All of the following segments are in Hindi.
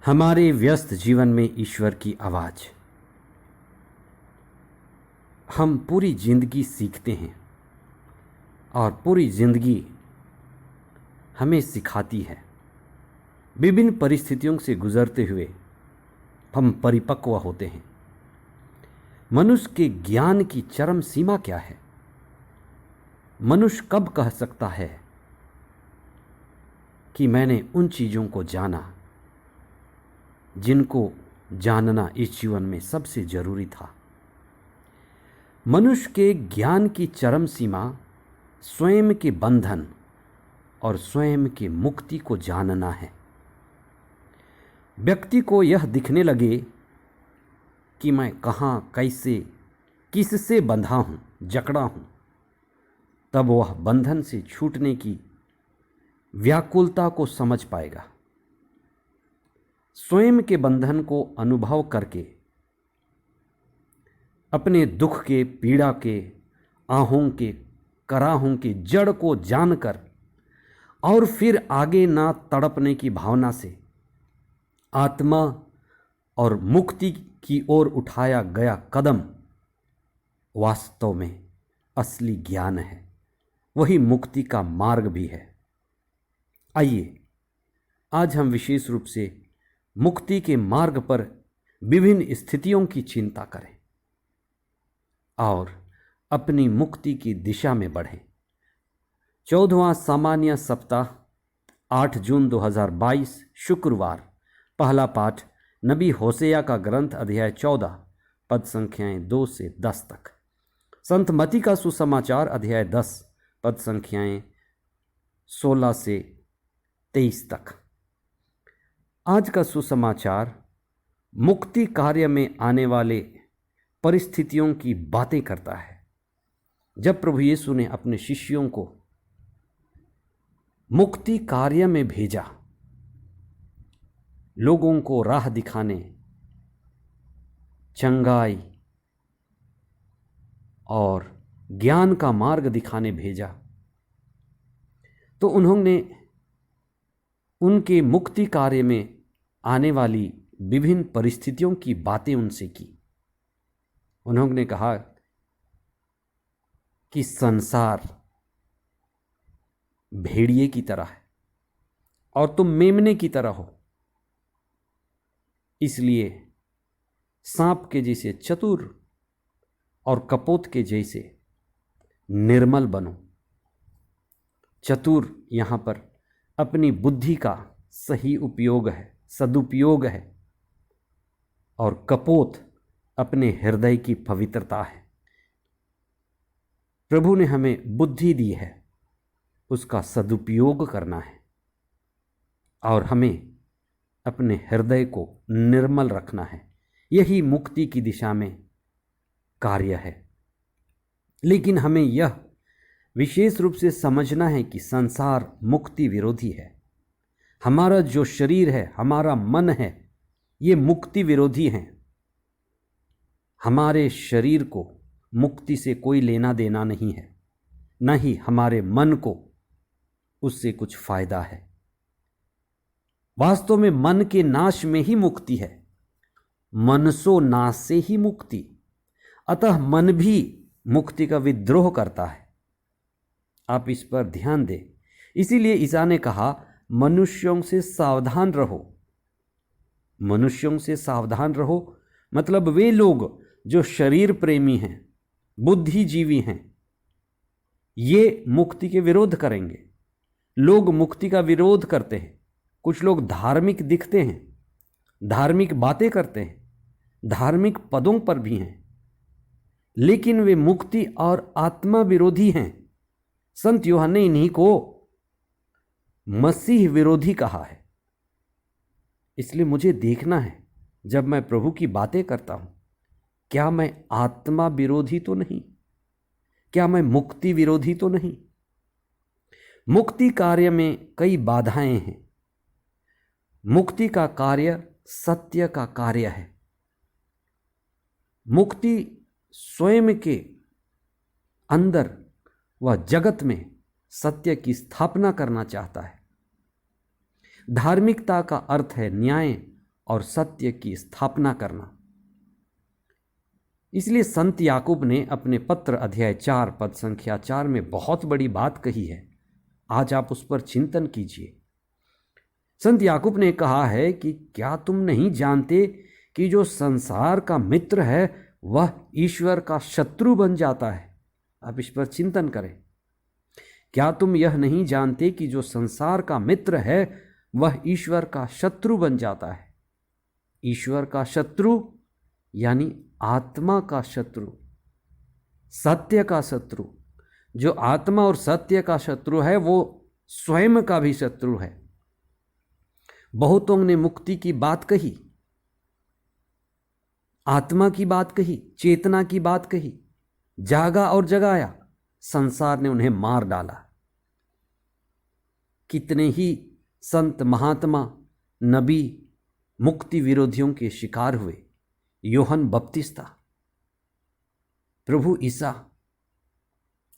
हमारे व्यस्त जीवन में ईश्वर की आवाज़। हम पूरी जिंदगी सीखते हैं और पूरी जिंदगी हमें सिखाती है। विभिन्न परिस्थितियों से गुजरते हुए हम परिपक्व होते हैं। मनुष्य के ज्ञान की चरम सीमा क्या है? मनुष्य कब कह सकता है कि मैंने उन चीज़ों को जाना जिनको जानना इस जीवन में सबसे जरूरी था? मनुष्य के ज्ञान की चरम सीमा स्वयं के बंधन और स्वयं की मुक्ति को जानना है। व्यक्ति को यह दिखने लगे कि मैं कहाँ, कैसे, किससे बंधा हूँ, जकड़ा हूँ, तब वह बंधन से छूटने की व्याकुलता को समझ पाएगा। स्वयं के बंधन को अनुभव करके अपने दुख के, पीड़ा के, आहों के, कराहों की जड़ को जानकर और फिर आगे ना तड़पने की भावना से आत्मा और मुक्ति की ओर उठाया गया कदम वास्तव में असली ज्ञान है। वही मुक्ति का मार्ग भी है। आइए आज हम विशेष रूप से मुक्ति के मार्ग पर विभिन्न स्थितियों की चिंता करें और अपनी मुक्ति की दिशा में बढ़ें। 14वां सामान्य सप्ताह 8 जून 2022 शुक्रवार। पहला पाठ नबी होसेया का ग्रंथ अध्याय 14 पद संख्याएं 2 से 10 तक। संत मती का सुसमाचार अध्याय 10 पद संख्याएं 16 से 23 तक। आज का सुसमाचार मुक्ति कार्य में आने वाले परिस्थितियों की बातें करता है। जब प्रभु यीशु ने अपने शिष्यों को मुक्ति कार्य में भेजा, लोगों को राह दिखाने, चंगाई और ज्ञान का मार्ग दिखाने भेजा, तो उन्होंने उनके मुक्ति कार्य में आने वाली विभिन्न परिस्थितियों की बातें उनसे की। उन्होंने कहा कि संसार भेड़िए की तरह है और तुम मेमने की तरह हो, इसलिए सांप के जैसे चतुर और कपोत के जैसे निर्मल बनो। चतुर यहाँ पर अपनी बुद्धि का सही उपयोग है, सदुपयोग है, और कपोत अपने हृदय की पवित्रता है। प्रभु ने हमें बुद्धि दी है, उसका सदुपयोग करना है और हमें अपने हृदय को निर्मल रखना है। यही मुक्ति की दिशा में कार्य है। लेकिन हमें यह विशेष रूप से समझना है कि संसार मुक्ति विरोधी है। हमारा जो शरीर है, हमारा मन है, ये मुक्ति विरोधी हैं। हमारे शरीर को मुक्ति से कोई लेना देना नहीं है, न ही हमारे मन को उससे कुछ फायदा है। वास्तव में मन के नाश में ही मुक्ति है। मनसो नाश से ही मुक्ति। अतः मन भी मुक्ति का विद्रोह करता है। आप इस पर ध्यान दें। इसीलिए ईसा ने कहा, मनुष्यों से सावधान रहो। मनुष्यों से सावधान रहो मतलब वे लोग जो शरीर प्रेमी हैं, बुद्धिजीवी हैं, ये मुक्ति के विरोध करेंगे। लोग मुक्ति का विरोध करते हैं। कुछ लोग धार्मिक दिखते हैं, धार्मिक बातें करते हैं, धार्मिक पदों पर भी हैं, लेकिन वे मुक्ति और आत्मा विरोधी हैं। संत यूहन्ना ने इन्हीं को मसीह विरोधी कहा है। इसलिए मुझे देखना है, जब मैं प्रभु की बातें करता हूं, क्या मैं आत्मा विरोधी तो नहीं? क्या मैं मुक्ति विरोधी तो नहीं? मुक्ति कार्य में कई बाधाएं हैं। मुक्ति का कार्य सत्य का कार्य है। मुक्ति स्वयं के अंदर वह जगत में सत्य की स्थापना करना चाहता है। धार्मिकता का अर्थ है न्याय और सत्य की स्थापना करना। इसलिए संत याकूब ने अपने पत्र अध्याय 4 पद संख्या 4 में बहुत बड़ी बात कही है। आज आप उस पर चिंतन कीजिए। संत याकूब ने कहा है कि क्या तुम नहीं जानते कि जो संसार का मित्र है वह ईश्वर का शत्रु बन जाता है। आप इस पर चिंतन करें। क्या तुम यह नहीं जानते कि जो संसार का मित्र है वह ईश्वर का शत्रु बन जाता है। ईश्वर का शत्रु यानी आत्मा का शत्रु, सत्य का शत्रु। जो आत्मा और सत्य का शत्रु है वो स्वयं का भी शत्रु है। बहुतों ने मुक्ति की बात कही, आत्मा की बात कही, चेतना की बात कही, जागा और जगाया, संसार ने उन्हें मार डाला। कितने ही संत महात्मा नबी मुक्ति विरोधियों के शिकार हुए। यूहन्ना बपतिस्ता, प्रभु ईसा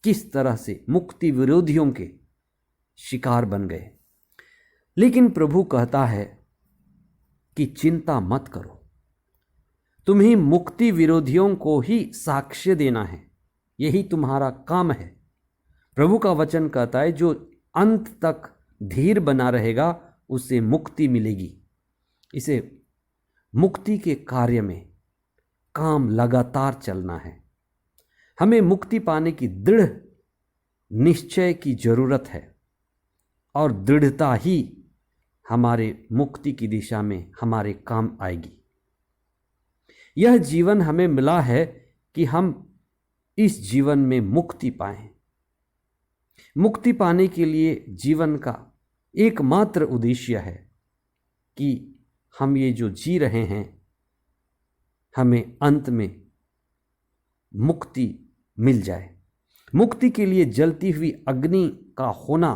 किस तरह से मुक्ति विरोधियों के शिकार बन गए। लेकिन प्रभु कहता है कि चिंता मत करो, तुम्हें मुक्ति विरोधियों को ही साक्ष्य देना है, यही तुम्हारा काम है। प्रभु का वचन कहता है जो अंत तक धीर बना रहेगा उसे मुक्ति मिलेगी। इसे मुक्ति के कार्य में काम लगातार चलना है। हमें मुक्ति पाने की दृढ़ निश्चय की जरूरत है और दृढ़ता ही हमारे मुक्ति की दिशा में हमारे काम आएगी। यह जीवन हमें मिला है कि हम इस जीवन में मुक्ति पाएं। मुक्ति पाने के लिए जीवन का एकमात्र उद्देश्य है कि हम ये जो जी रहे हैं हमें अंत में मुक्ति मिल जाए। मुक्ति के लिए जलती हुई अग्नि का होना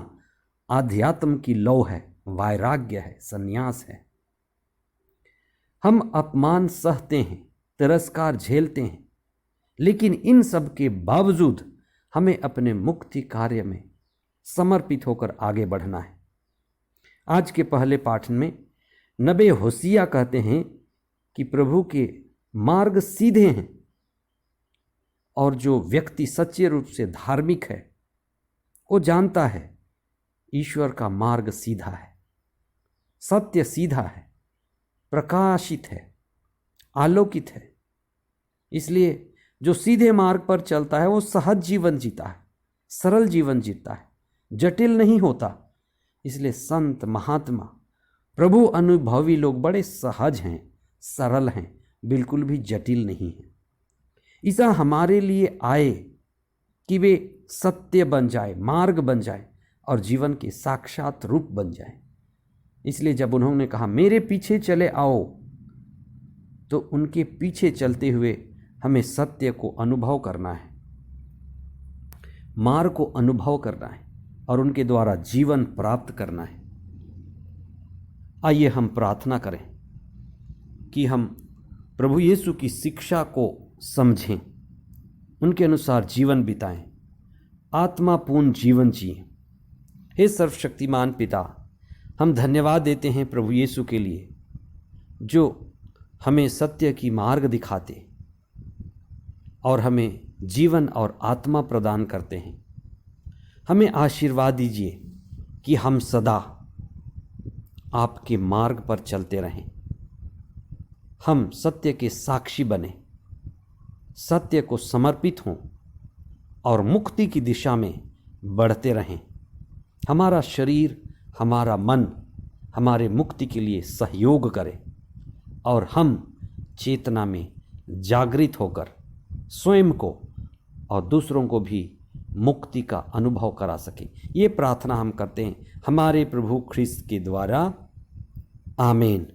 आध्यात्म की लौ है, वैराग्य है, संन्यास है। हम अपमान सहते हैं, तिरस्कार झेलते हैं, लेकिन इन सब के बावजूद हमें अपने मुक्ति कार्य में समर्पित होकर आगे बढ़ना है। आज के पहले पाठ में नबी होसिया कहते हैं कि प्रभु के मार्ग सीधे हैं और जो व्यक्ति सच्चे रूप से धार्मिक है वो जानता है ईश्वर का मार्ग सीधा है, सत्य सीधा है, प्रकाशित है, आलोकित है। इसलिए जो सीधे मार्ग पर चलता है वो सहज जीवन जीता है, सरल जीवन जीता है, जटिल नहीं होता। इसलिए संत महात्मा प्रभु अनुभवी लोग बड़े सहज हैं, सरल हैं, बिल्कुल भी जटिल नहीं हैं। ईसा हमारे लिए आए कि वे सत्य बन जाए, मार्ग बन जाए और जीवन के साक्षात रूप बन जाए। इसलिए जब उन्होंने कहा मेरे पीछे चले आओ, तो उनके पीछे चलते हुए हमें सत्य को अनुभव करना है, मार्ग को अनुभव करना है और उनके द्वारा जीवन प्राप्त करना है। आइए हम प्रार्थना करें कि हम प्रभु यीशु की शिक्षा को समझें, उनके अनुसार जीवन बिताएं, आत्मापूर्ण जीवन जिएं। हे सर्वशक्तिमान पिता, हम धन्यवाद देते हैं प्रभु यीशु के लिए जो हमें सत्य की मार्ग दिखाते और हमें जीवन और आत्मा प्रदान करते हैं। हमें आशीर्वाद दीजिए कि हम सदा आपके मार्ग पर चलते रहें, हम सत्य के साक्षी बने, सत्य को समर्पित हों और मुक्ति की दिशा में बढ़ते रहें। हमारा शरीर, हमारा मन हमारे मुक्ति के लिए सहयोग करे और हम चेतना में जागृत होकर स्वयं को और दूसरों को भी मुक्ति का अनुभव करा सके। ये प्रार्थना हम करते हैं हमारे प्रभु ख्रिस्त के द्वारा। आमीन।